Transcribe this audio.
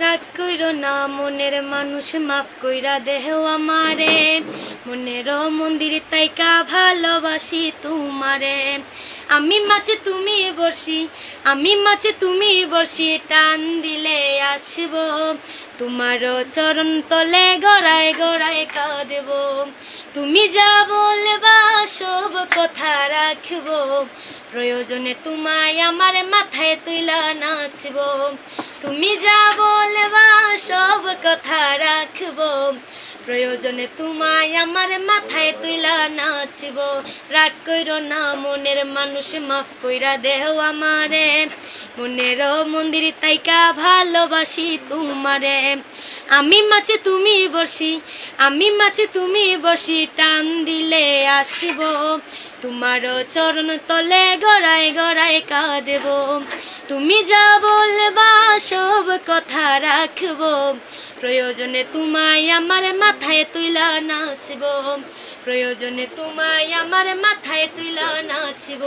রাগ কইরো না মনের মানুষ, মাফ কইরা দেহ আমারে। মনের মন্দির তাইকা ভালোবাসি তোমারে। আমি মাছে তুমি বর্ষি, আমি মাছে তুমি বর্ষি, টান দিলে আসব তোমার চরণ তলে গড়ায় গড়ায় কাঁদব। তুমি যা বলবা সব কথা রাখব, প্রয়োজনে তোমায় আমার মাথায় তুইলা নাচব। তুমি যা বলবা সব কথা রাখব, প্রয়োজনে তোমায় আমার মাথায় তুইলা নাচব। রাগ কইরো না মনের মানুষ, মাফ কইরা দেহ আমারে। মনের মন্দির তাইকা ভালোবাসি তোমারে। আমি মাছে তুমি বসি, আমি মাছে তুমি বসি, টান দিলে আসব তোমার চরণ তলে গড়ায় গড়ায় কাঁদব। তুমি যা বলবা সব কথা রাখব, প্রয়োজনে তোমায় আমার মাথায় তুইলা নাচব, প্রয়োজনে তোমায় আমার মাথায় তুইলা নাচব।